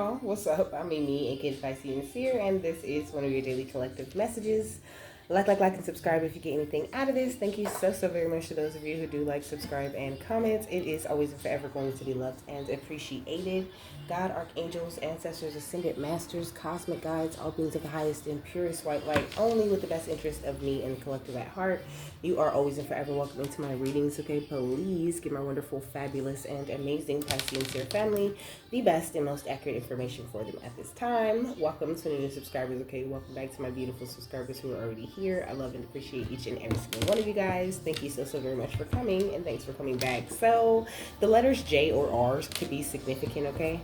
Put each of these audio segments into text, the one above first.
y'all? What's up? I'm Amy, aka Spicy Seer, and this is one of your daily collective messages. Like, and subscribe if you get anything out of this. Thank you so very much to those of you who do like, subscribe, and comment. It is always and forever going to be loved and appreciated. God, archangels, ancestors, ascended masters, cosmic guides, all beings of the highest and purest white light, only with the best interest of me and the collective at heart. You are always and forever welcome into my readings, okay? Please give my wonderful, fabulous, and amazing Piscean Seer family the best and most accurate information for them at this time. Welcome to new subscribers, okay? Welcome back to my beautiful subscribers who are already here. I love and appreciate each and every single one of you guys. Thank you so very much for coming, and thanks for coming back. So the letters J or R could be significant, okay?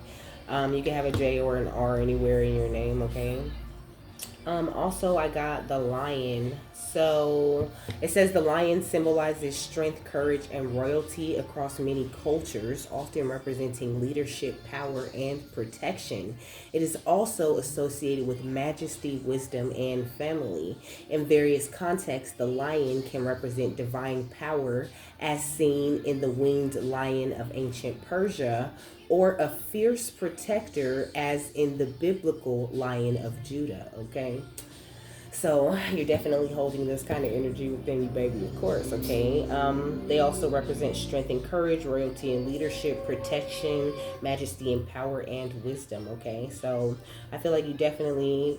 You can have a J or an R anywhere in your name, okay? Also, I got the lion. So it says the lion symbolizes strength, courage, and royalty across many cultures, often representing leadership, power, and protection. It is also associated with majesty, wisdom, and family. In various contexts, the lion can represent divine power, as seen in the winged lion of ancient Persia, or a fierce protector, as in the biblical lion of Judah, okay? So you're definitely holding this kind of energy within you, baby, of course, okay? They also represent strength and courage, royalty and leadership, protection, majesty and power, and wisdom, okay? So I feel like you definitely,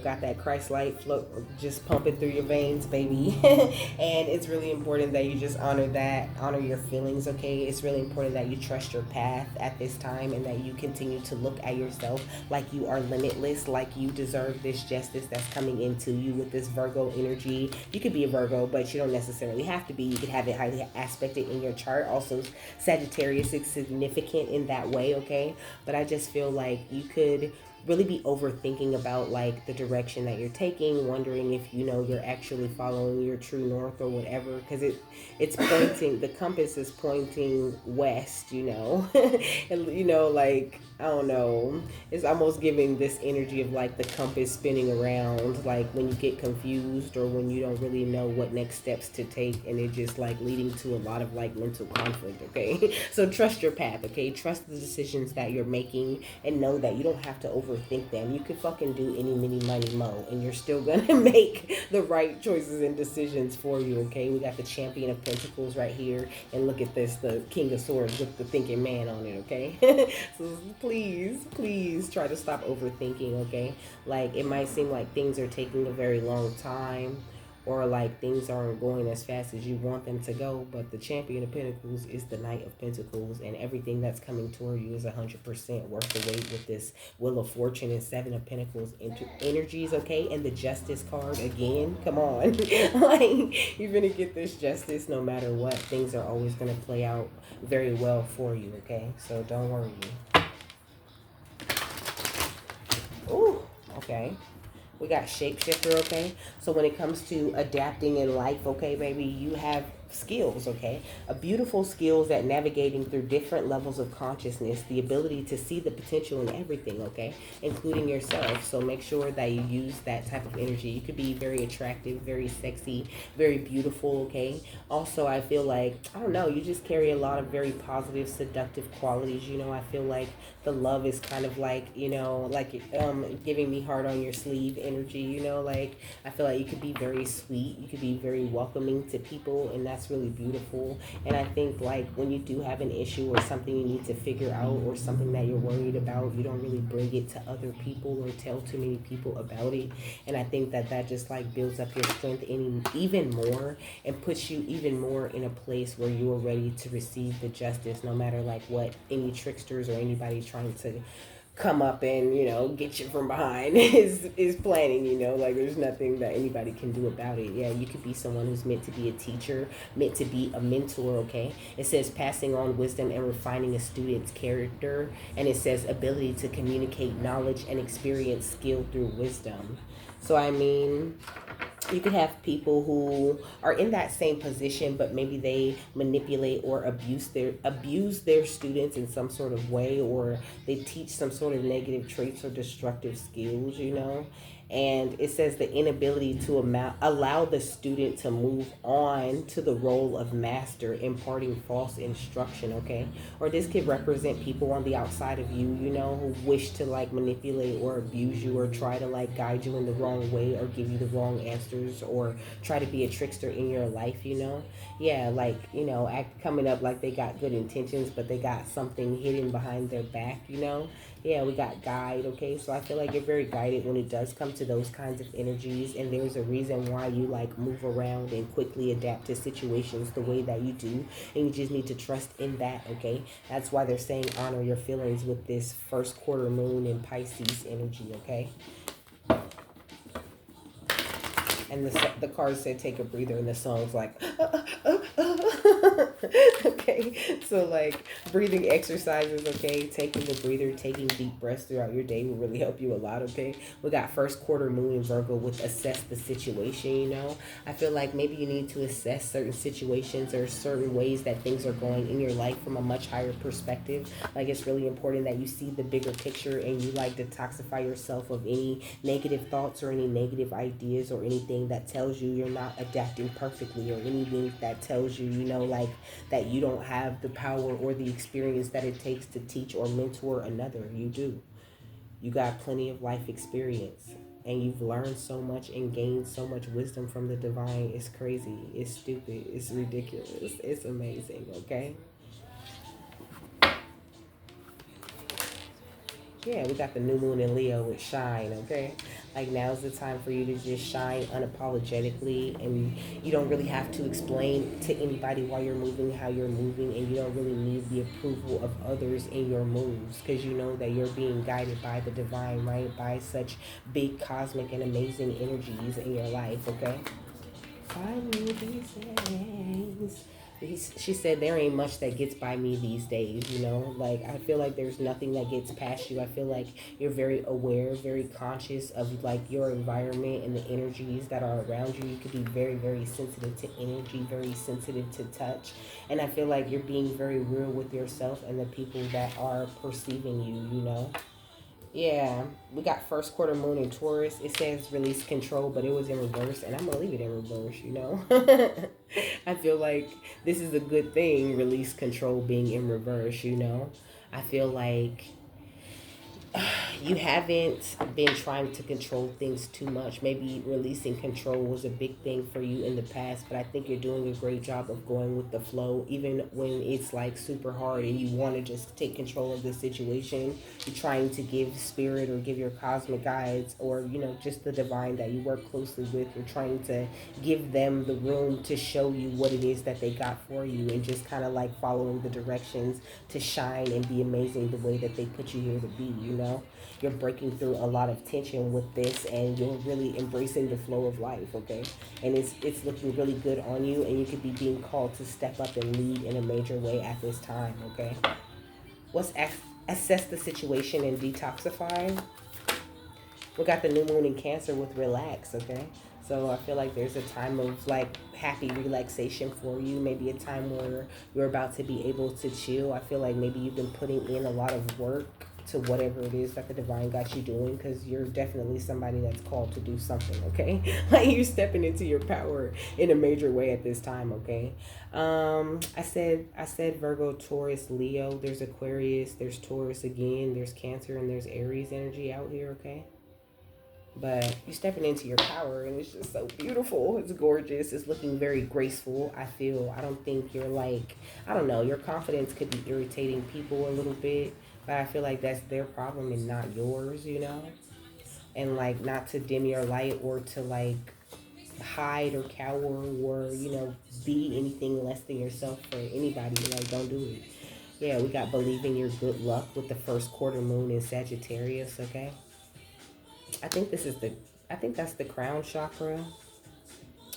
got that Christ light flow just pumping through your veins, baby. And it's really important that you just honor your feelings, okay? It's really important that you trust your path at this time, and that you continue to look at yourself like you are limitless, like you deserve this justice that's coming into you with this Virgo energy. You could be a Virgo, but you don't necessarily have to be. You could have it highly aspected in your chart. Also, Sagittarius is significant in that way, okay? But I just feel like you could really be overthinking about like the direction that you're taking, wondering if you're actually following your true north or whatever, because it's pointing, the compass is pointing west, and like, I don't know, it's almost giving this energy of like the compass spinning around, like when you get confused or when you don't really know what next steps to take, and it just like leading to a lot of like mental conflict, okay? So trust your path, okay? Trust the decisions that you're making, and know that you don't have to overthink them. You could fucking do any, mini, money, mo, and you're still gonna make the right choices and decisions for you, okay? We got the Champion of Pentacles right here, and look at this, the King of Swords with the thinking man on it, okay? So please try to stop overthinking, okay? Like, it might seem like things are taking a very long time, or like things aren't going as fast as you want them to go, but the Champion of Pentacles is the Knight of Pentacles, and everything that's coming toward you is 100% worth the wait with this Wheel of Fortune and Seven of Pentacles energies, okay? And the Justice card again, come on. Like, you're gonna get this justice no matter what. Things are always gonna play out very well for you, okay? So don't worry. Ooh, okay. We got shapeshifter, okay? So when it comes to adapting in life, okay, baby, you have skills, okay? A beautiful skills at navigating through different levels of consciousness, the ability to see the potential in everything, okay? Including yourself. So make sure that you use that type of energy. You could be very attractive, very sexy, very beautiful, okay? Also, I feel like, I don't know, you just carry a lot of very positive, seductive qualities. I feel like the love is kind of like, giving me heart on your sleeve energy, like I feel like you could be very sweet, you could be very welcoming to people, and that's really beautiful. And I think like when you do have an issue or something you need to figure out, or something that you're worried about, you don't really bring it to other people or tell too many people about it. And I think that just like builds up your strength even more, and puts you even more in a place where you are ready to receive the justice, no matter like what any tricksters or anybody trying to come up and get you from behind is planning. Like there's nothing that anybody can do about it. Yeah, you could be someone who's meant to be a teacher, meant to be a mentor, okay? It says passing on wisdom and refining a student's character, and it says ability to communicate knowledge and experience skill through wisdom. So I mean, you could have people who are in that same position, but maybe they manipulate or abuse their students in some sort of way, or they teach some sort of negative traits or destructive skills, And it says the inability to allow the student to move on to the role of master, imparting false instruction, okay? Or this could represent people on the outside of you, you know, who wish to like manipulate or abuse you or try to like guide you in the wrong way or give you the wrong answers or try to be a trickster in your life, you know? Yeah, like, you know, coming up like they got good intentions, but they got something hidden behind their back, you know? Yeah, we got guide, okay? So I feel like you're very guided when it does come to those kinds of energies, and there's a reason why you like move around and quickly adapt to situations the way that you do, and you just need to trust in that, okay? That's why they're saying honor your feelings with this first quarter moon in Pisces energy, okay? And the card said take a breather, and the song's like okay, so like breathing exercises, okay, taking a breather, taking deep breaths throughout your day will really help you a lot, okay? We got first quarter moon in Virgo with assess the situation, you know? I feel like maybe you need to assess certain situations or certain ways that things are going in your life from a much higher perspective. Like it's really important that you see the bigger picture and you like detoxify yourself of any negative thoughts or any negative ideas or anything that tells you you're not adapting perfectly or anything that tells you, you know, like that you don't have the power or the experience that it takes to teach or mentor another. You do. You got plenty of life experience and you've learned so much and gained so much wisdom from the divine. It's crazy. It's stupid. It's ridiculous. It's amazing, okay? Yeah, we got the new moon in Leo with shine, okay? Like now's the time for you to just shine unapologetically, and you don't really have to explain to anybody why you're moving, how you're moving, and you don't really need the approval of others in your moves because you know that you're being guided by the divine, right? By such big cosmic and amazing energies in your life, okay? Find me these days. She said there ain't much that gets by me these days, you know? Like, I feel like there's nothing that gets past you. I feel like you're very aware, very conscious of, like, your environment and the energies that are around you. You could be very, very sensitive to energy, very sensitive to touch. And I feel like you're being very real with yourself and the people that are perceiving you, you know? Yeah, we got first quarter moon in Taurus. It says release control, but it was in reverse, and I'm gonna leave it in reverse, you know? I feel like this is a good thing, release control being in reverse, you know? I feel like you haven't been trying to control things too much. Maybe releasing control was a big thing for you in the past, but I think you're doing a great job of going with the flow, even when it's like super hard and you want to just take control of the situation. You're trying to give spirit or give your cosmic guides or, you know, just the divine that you work closely with. You're trying to give them the room to show you what it is that they got for you and just kind of like following the directions to shine and be amazing the way that they put you here to be, you know? You're breaking through a lot of tension with this and you're really embracing the flow of life, okay? And it's looking really good on you, and you could be being called to step up and lead in a major way at this time, okay? What's assess the situation and detoxify? We got the new moon in Cancer with relax, okay? So I feel like there's a time of like happy relaxation for you. Maybe a time where you're about to be able to chill. I feel like maybe you've been putting in a lot of work to whatever it is that the divine got you doing, because you're definitely somebody that's called to do something, okay? Like you're stepping into your power in a major way at this time, okay? I said Virgo, Taurus, Leo. There's Aquarius, there's Taurus again, there's Cancer, and there's Aries energy out here, okay? But you're stepping into your power and it's just so beautiful. It's gorgeous. It's looking very graceful. I don't think you're like, I don't know, your confidence could be irritating people a little bit, but I feel like that's their problem and not yours, you know? And like not to dim your light or to like hide or cower or, you know, be anything less than yourself for anybody. Like, don't do it. Yeah, we got believing your good luck with the first quarter moon in Sagittarius, okay? I think I think that's the crown chakra.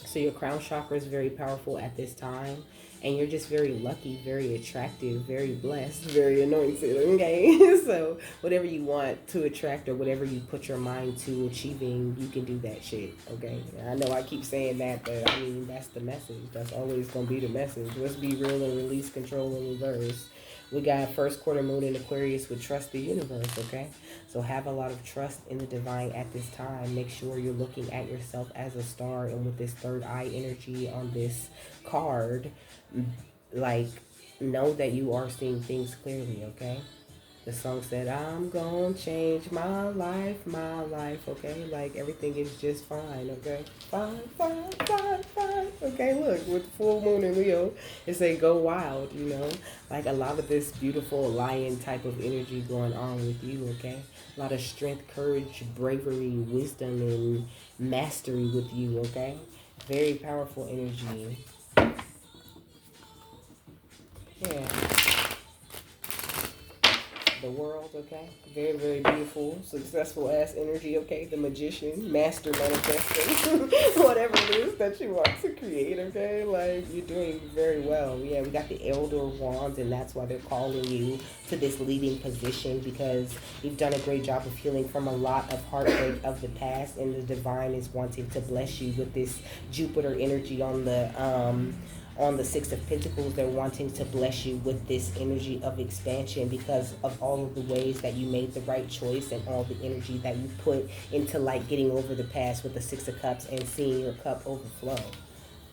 So your crown chakra is very powerful at this time. And you're just very lucky, very attractive, very blessed, very anointed, okay? So whatever you want to attract or whatever you put your mind to achieving, you can do that shit, okay? I know I keep saying that, but I mean, that's the message. That's always going to be the message. Let's be real and release control in reverse. We got first quarter moon in Aquarius with trust the universe, okay? So have a lot of trust in the divine at this time. Make sure you're looking at yourself as a star. And with this third eye energy on this card, like, know that you are seeing things clearly, okay? The song said, I'm gonna change my life, okay? Like, everything is just fine, okay? Fine, fine, fine, fine. Okay, look, with full moon in Leo, it say go wild, you know? Like, a lot of this beautiful lion type of energy going on with you, okay? A lot of strength, courage, bravery, wisdom, and mastery with you, okay? Very powerful energy. Yeah. The world, okay? Very, very beautiful, successful ass energy, okay? The magician, master manifesting, whatever it is that you want to create, okay? Like, you're doing very well. Yeah, we got the Elder Wands, and that's why they're calling you to this leading position, because you've done a great job of healing from a lot of heartbreak of the past, and the divine is wanting to bless you with this Jupiter energy on the Six of Pentacles. They're wanting to bless you with this energy of expansion because of all of the ways that you made the right choice and all the energy that you put into, like, getting over the past with the Six of Cups and seeing your cup overflow.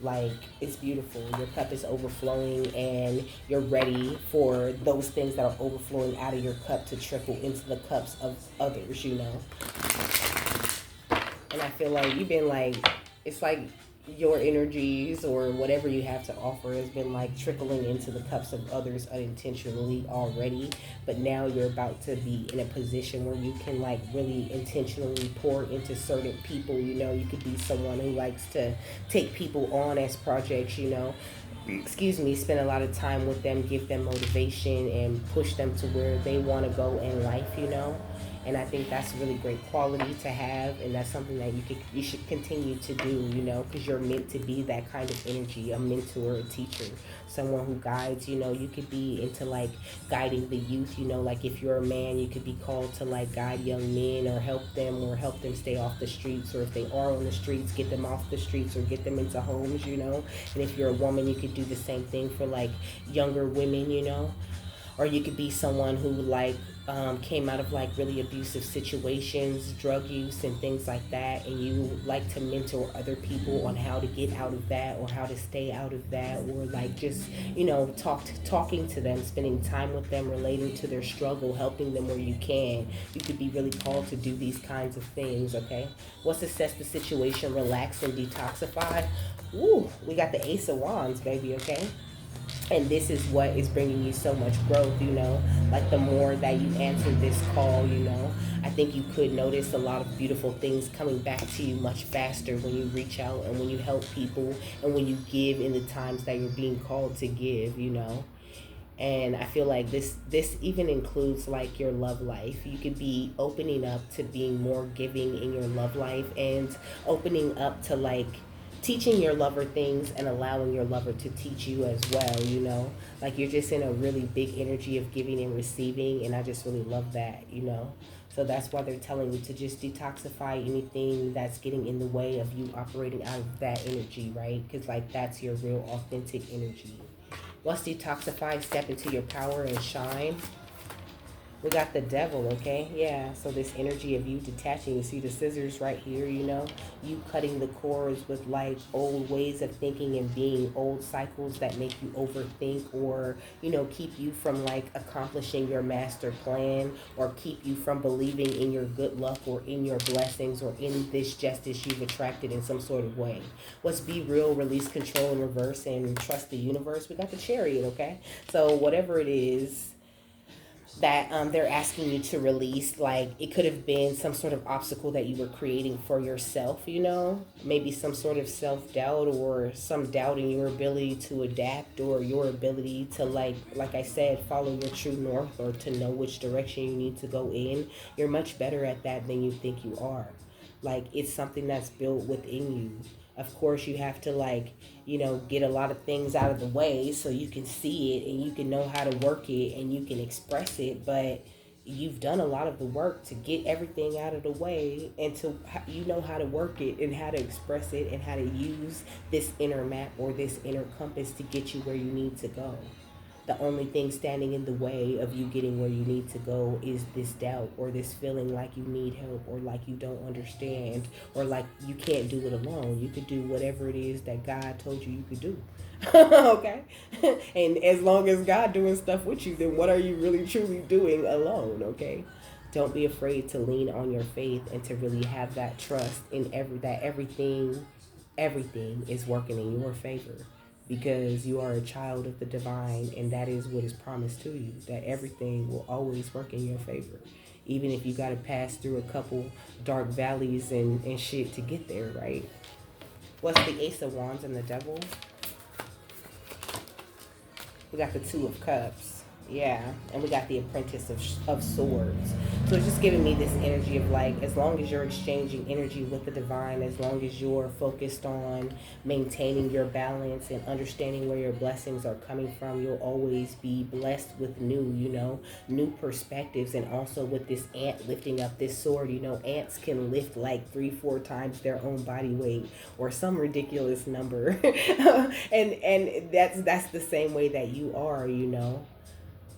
Like, it's beautiful. Your cup is overflowing, and you're ready for those things that are overflowing out of your cup to trickle into the cups of others, you know? And I feel like you've been, like, it's like your energies or whatever you have to offer has been, like, trickling into the cups of others unintentionally already, but now you're about to be in a position where you can, like, really intentionally pour into certain people. You know, you could be someone who likes to take people on as projects, you know, excuse me, spend a lot of time with them, give them motivation, and push them to where they want to go in life, you know. And I think that's a really great quality to have, and that's something that you should continue to do, you know, because you're meant to be that kind of energy, a mentor, a teacher, someone who guides. You know, you could be into, like, guiding the youth, you know, like, if you're a man, you could be called to, like, guide young men or help them stay off the streets, or if they are on the streets, get them off the streets or get them into homes, you know. And if you're a woman, you could do the same thing for, like, younger women, you know. Or you could be someone who, like, came out of, like, really abusive situations, drug use and things like that, and you like to mentor other people on how to get out of that or how to stay out of that, or, like, just, you know, talking to them, spending time with them, relating to their struggle, helping them where you can. You could be really called to do these kinds of things, okay? Let's assess the situation, relax, and detoxify. Ooh, we got the Ace of Wands, baby, okay? And this is what is bringing you so much growth, you know. Like, the more that you answer this call, you know, I think you could notice a lot of beautiful things coming back to you much faster when you reach out and when you help people and when you give in the times that you're being called to give, you know. And I feel like this even includes, like, your love life. You could be opening up to being more giving in your love life, and opening up to, like, teaching your lover things and allowing your lover to teach you as well, you know. Like, you're just in a really big energy of giving and receiving, and I just really love that, you know. So that's why they're telling you to just detoxify anything that's getting in the way of you operating out of that energy, right? Because, like, that's your real authentic energy. Let's detoxify, step into your power and shine. We got the devil, okay? Yeah, so this energy of you detaching, you see the scissors right here, you know? You cutting the cords with, like, old ways of thinking and being, old cycles that make you overthink, or, you know, keep you from, like, accomplishing your master plan, or keep you from believing in your good luck or in your blessings or in this justice you've attracted in some sort of way. Let's be real, release control in reverse, and trust the universe. We got the Chariot, okay? So whatever it is that they're asking you to release, like, it could have been some sort of obstacle that you were creating for yourself, you know, maybe some sort of self-doubt or some doubt in your ability to adapt, or your ability to, like I said, follow your true north, or to know which direction you need to go in. You're much better at that than you think you are. Like, it's something that's built within you. Of course, you have to, like, you know, get a lot of things out of the way so you can see it and you can know how to work it and you can express it. But you've done a lot of the work to get everything out of the way, and to, you know, how to work it and how to express it and how to use this inner map or this inner compass to get you where you need to go. The only thing standing in the way of you getting where you need to go is this doubt, or this feeling like you need help, or like you don't understand, or like you can't do it alone. You could do whatever it is that God told you could do. Okay? And as long as God doing stuff with you, then what are you really truly doing alone? Okay? Don't be afraid to lean on your faith and to really have that trust in everything is working in your favor, because you are a child of the divine, and that is what is promised to you, that everything will always work in your favor, even if you got to pass through a couple dark valleys and shit to get there, right? What's the Ace of Wands and the Devil? We got the Two of Cups. Yeah, and we got the Apprentice of Swords. So it's just giving me this energy of like, as long as you're exchanging energy with the divine, as long as you're focused on maintaining your balance and understanding where your blessings are coming from, you'll always be blessed with new perspectives. And also with this ant lifting up this sword, ants can lift like 3-4 times their own body weight or some ridiculous number. and that's the same way that you are,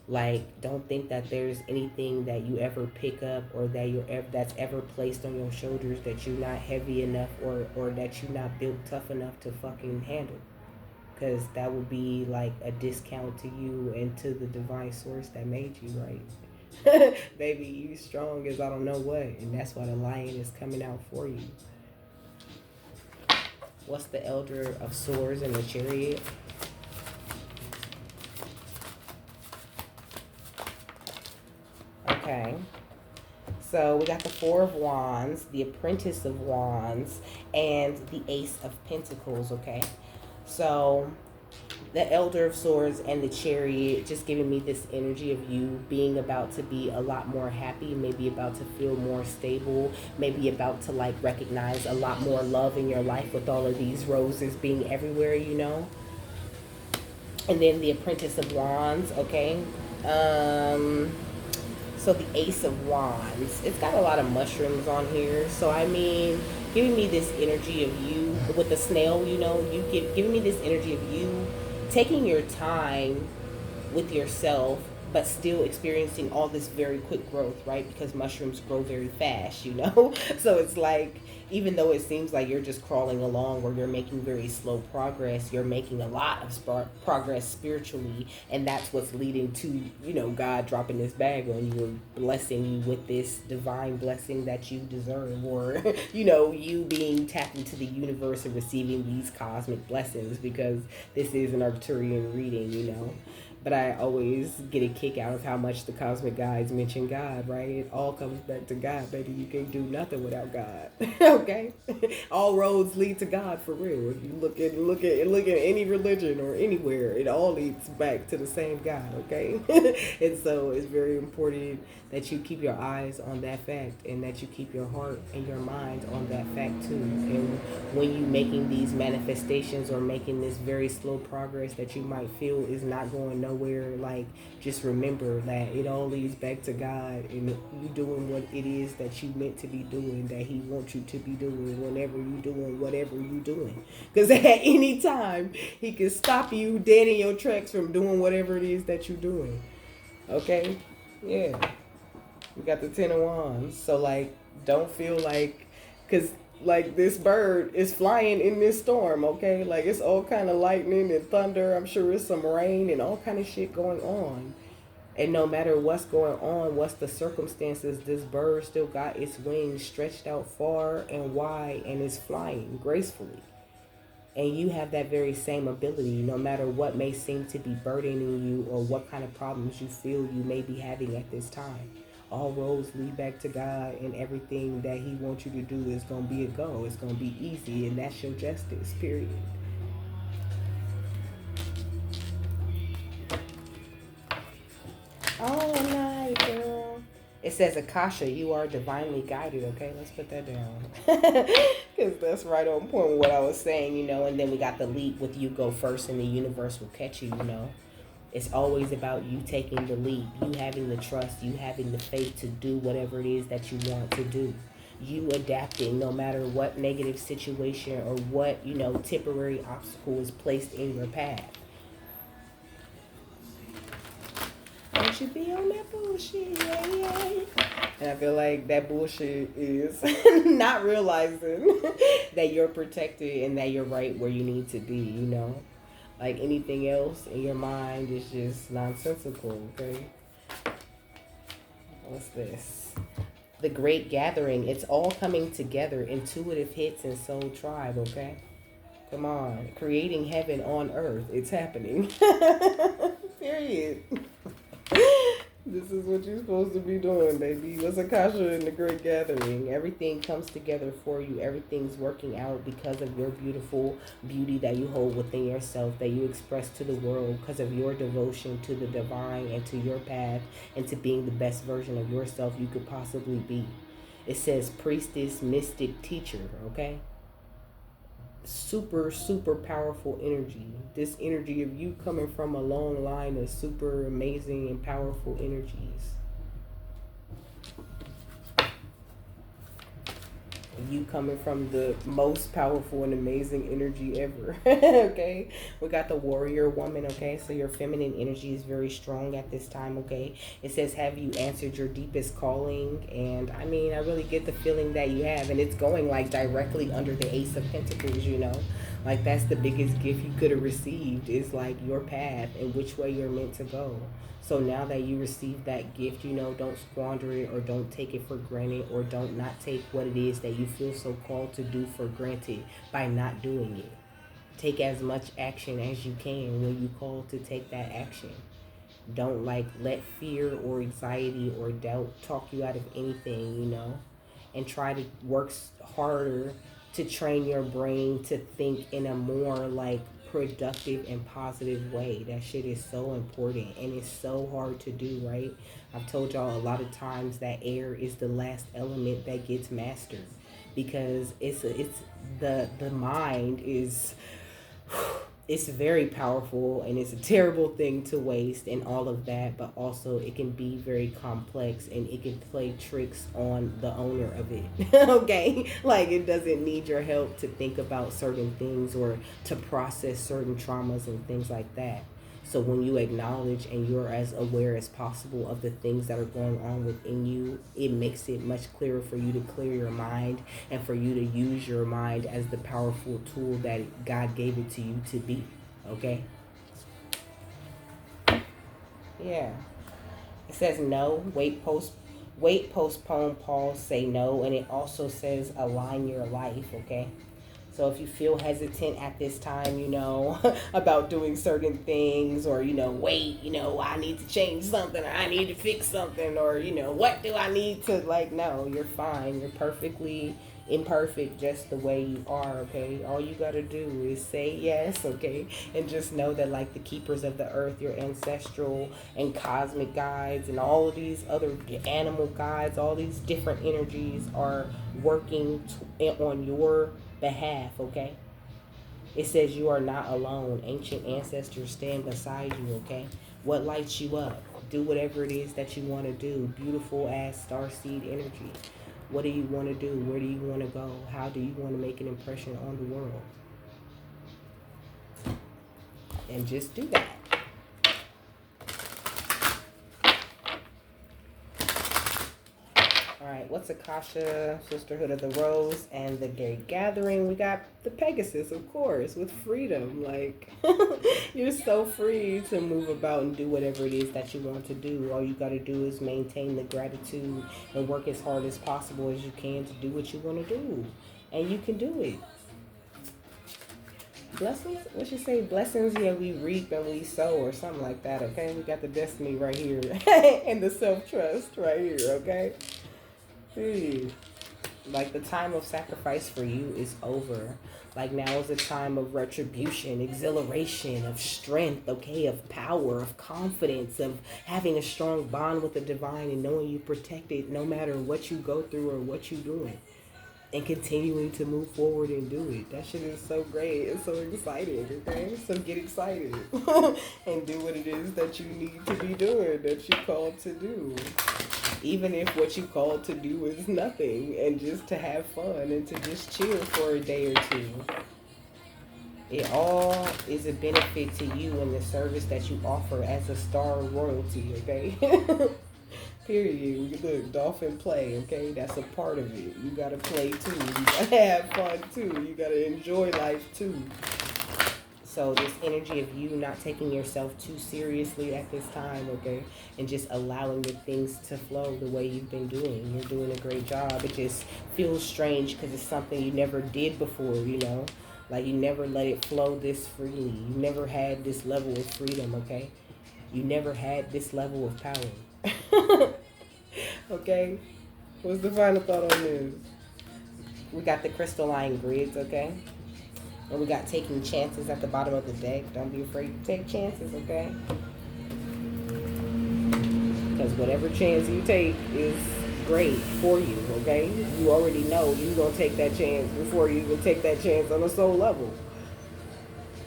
Like, don't think that there's anything that you ever pick up, or that's ever placed on your shoulders, that you're not heavy enough, or that you're not built tough enough to fucking handle. Because that would be like a discount to you and to the divine source that made you, right? Baby, you strong as I don't know what. And that's why the lion is coming out for you. What's the Elder of Swords and the Chariot? Okay, so we got the Four of Wands, the Apprentice of Wands, and the Ace of Pentacles, okay? So the Elder of Swords and the Chariot just giving me this energy of you being about to be a lot more happy, maybe about to feel more stable, maybe about to like recognize a lot more love in your life with all of these roses being everywhere, And then the Apprentice of Wands, okay? So the Ace of Wands, it's got a lot of mushrooms on here. So I mean, giving me this energy of you with the snail, giving me this energy of you taking your time with yourself, but still experiencing all this very quick growth, right? Because mushrooms grow very fast, So it's like, even though it seems like you're just crawling along, or you're making very slow progress, you're making a lot of progress spiritually. And that's what's leading to, God dropping this bag on you, or blessing you with this divine blessing that you deserve, or, you being tapped into the universe and receiving these cosmic blessings, because this is an Arcturian reading, But I always get a kick out of how much the cosmic guides mention God, right? It all comes back to God, baby. You can't do nothing without God. Okay? All roads lead to God, for real. If you look at any religion or anywhere, it all leads back to the same God, okay? And so it's very important that you keep your eyes on that fact, and that you keep your heart and your mind on that fact too. And when you making these manifestations, or making this very slow progress that you might feel is not going nowhere, like, just remember that it all leads back to God, and you doing what it is that you meant to be doing, that He wants you to be doing, whenever you doing whatever you doing. Because at any time He can stop you dead in your tracks from doing whatever it is that you're doing. Okay? Yeah. We got the Ten of Wands. So, like, don't feel like, because, like, this bird is flying in this storm, okay? Like, it's all kind of lightning and thunder. I'm sure it's some rain and all kind of shit going on. And no matter what's going on, what's the circumstances, this bird still got its wings stretched out far and wide, and is flying gracefully. And you have that very same ability, no matter what may seem to be burdening you, or what kind of problems you feel you may be having at this time. All roads lead back to God, and everything that He wants you to do is going to be a go. It's going to be easy, and that's your justice, period. Oh, nice, girl. It says, Akasha, you are divinely guided, okay? Let's put that down. Because that's right on point with what I was saying, And then we got the leap with you go first, and the universe will catch you, It's always about you taking the leap, you having the trust, you having the faith to do whatever it is that you want to do. You adapting no matter what negative situation or what, temporary obstacle is placed in your path. should be on that bullshit. Yeah. And I feel like that bullshit is not realizing that you're protected and that you're right where you need to be, you know? Like anything else in your mind is just nonsensical, okay? What's this? The Great Gathering. It's all coming together. Intuitive hits and soul tribe, okay? Come on. Creating heaven on earth. It's happening. Period. This is what you're supposed to be doing, baby. What's Akasha in the Great Gathering? Everything comes together for you. Everything's working out because of your beautiful beauty that you hold within yourself, that you express to the world because of your devotion to the divine and to your path and to being the best version of yourself you could possibly be. It says priestess, mystic, teacher, okay? Super, super powerful energy. This energy of you coming from a long line of super amazing and powerful energies. You coming from the most powerful and amazing energy ever. Okay, we got the warrior woman. Okay, so your feminine energy is very strong at this time. Okay, it says, have you answered your deepest calling? And I mean, I really get the feeling that you have, and it's going like directly under the Ace of Pentacles, you know, like that's the biggest gift you could have received, is like your path and which way you're meant to go. So now that you receive that gift, you know, don't squander it, or don't take it for granted, or don't not take what it is that you feel so called to do for granted by not doing it. Take as much action as you can when you call to take that action. Don't like let fear or anxiety or doubt talk you out of anything, you know, and try to work harder to train your brain to think in a more like productive and positive way. That shit is so important, and it's so hard to do, right? I've told y'all a lot of times that air is the last element that gets mastered, because it's the mind is it's very powerful, and it's a terrible thing to waste and all of that, but also it can be very complex and it can play tricks on the owner of it. Okay, like it doesn't need your help to think about certain things or to process certain traumas and things like that. So when you acknowledge and you're as aware as possible of the things that are going on within you, it makes it much clearer for you to clear your mind and for you to use your mind as the powerful tool that God gave it to you to be. Okay? Yeah. It says no, wait, postpone, pause, say no, and it also says align your life, okay? So if you feel hesitant at this time, you know, about doing certain things, or, you know, wait, you know, I need to change something, or I need to fix something, or, you know, what do I need to, like, no, you're fine. You're perfectly imperfect just the way you are, okay? All you got to do is say yes, okay? And just know that, like, the keepers of the earth, your ancestral and cosmic guides, and all of these other animal guides, all these different energies are working on your behalf, okay? It says you are not alone. Ancient ancestors stand beside you, okay? What lights you up? Do whatever it is that you want to do. Beautiful ass starseed energy. What do you want to do? Where do you want to go? How do you want to make an impression on the world? And just do that. Alright, what's Akasha, Sisterhood of the Rose, and the Great Gathering? We got the Pegasus, of course, with freedom. Like, you're so free to move about and do whatever it is that you want to do. All you got to do is maintain the gratitude and work as hard as possible as you can to do what you want to do. And you can do it. Blessings? What you say? Blessings, yeah, we reap and we sow, or something like that, okay? We got the destiny right here. And the self-trust right here, okay? Like, the time of sacrifice for you is over. Like, now is a time of retribution, exhilaration, of strength, okay, of power, of confidence, of having a strong bond with the divine and knowing you protected no matter what you go through or what you're doing, and continuing to move forward and do it. That shit is so great. It's so exciting, okay? So get excited and do what it is that you need to be doing, that you called to do. Even if what you called to do is nothing, and just to have fun and to just chill for a day or two. It all is a benefit to you in the service that you offer as a star royalty, okay? Period. Look, dolphin play, okay? That's a part of it. You gotta play too. You gotta have fun too. You gotta enjoy life too. So this energy of you not taking yourself too seriously at this time, okay? And just allowing the things to flow the way you've been doing. You're doing a great job. It just feels strange because it's something you never did before, you know? Like you never let it flow this freely. You never had this level of freedom, okay? You never had this level of power. Okay? What's the final thought on this? We got the crystalline grids, okay? And we got taking chances at the bottom of the deck. Don't be afraid to take chances, okay? Because whatever chance you take is great for you, okay? You already know you're going to take that chance before you even take that chance on a soul level.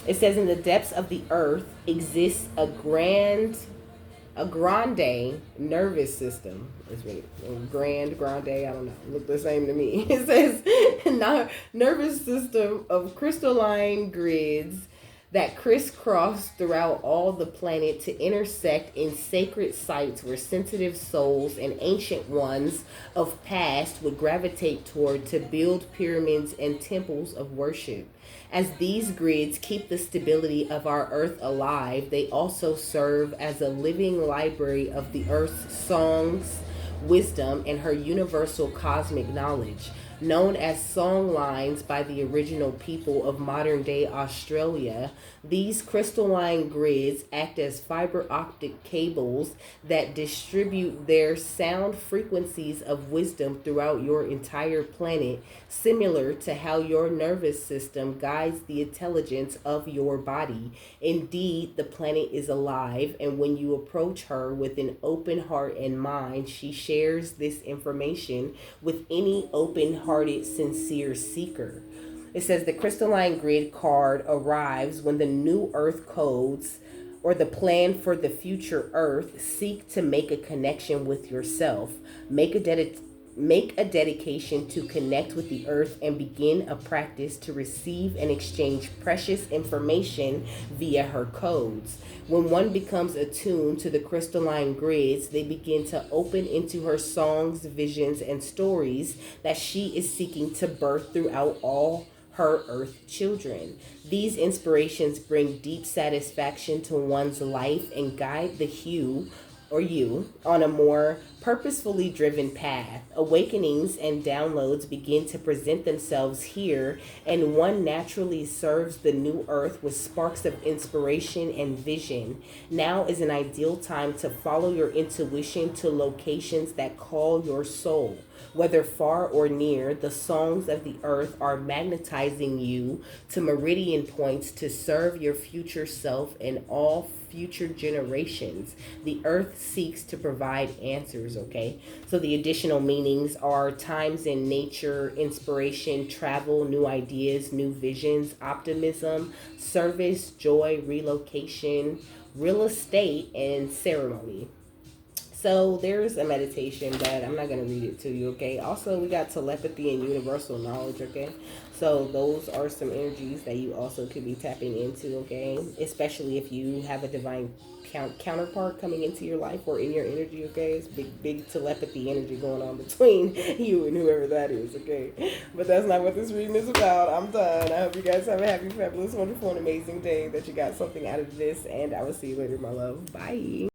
It says, in the depths of the earth exists a grande nervous system. It's really grande, I don't know. Look the same to me. It says nervous system of crystalline grids that crisscross throughout all the planet to intersect in sacred sites where sensitive souls and ancient ones of past would gravitate toward to build pyramids and temples of worship. As these grids keep the stability of our Earth alive, they also serve as a living library of the Earth's songs, wisdom, and her universal cosmic knowledge. Known as song lines by the original people of modern-day Australia, these crystalline grids act as fiber optic cables that distribute their sound frequencies of wisdom throughout your entire planet, similar to how your nervous system guides the intelligence of your body. Indeed, the planet is alive, and when you approach her with an open heart and mind, she shares this information with any open-hearted, sincere seeker. It says the crystalline grid card arrives when the new earth codes or the plan for the future earth seek to make a connection with yourself. Make a dedication to connect with the earth and begin a practice to receive and exchange precious information via her codes. When one becomes attuned to the crystalline grids, they begin to open into her songs, visions, and stories that she is seeking to birth throughout all her earth children. These inspirations bring deep satisfaction to one's life and guide the you on a more purposefully driven path. Awakenings and downloads begin to present themselves here, and one naturally serves the new earth with sparks of inspiration and vision. Now is an ideal time to follow your intuition to locations that call your soul. Whether far or near, the songs of the earth are magnetizing you to meridian points to serve your future self and all future generations. The earth seeks to provide answers, okay? So the additional meanings are times in nature, inspiration, travel, new ideas, new visions, optimism, service, joy, relocation, real estate, and ceremony. So there's a meditation, but I'm not going to read it to you, okay? Also, we got telepathy and universal knowledge, okay? So those are some energies that you also could be tapping into, okay? Especially if you have a divine counterpart coming into your life or in your energy, okay? It's big telepathy energy going on between you and whoever that is, okay? But that's not what this reading is about. I'm done. I hope you guys have a happy, fabulous, wonderful, and amazing day, that you got something out of this, and I will see you later, my love. Bye.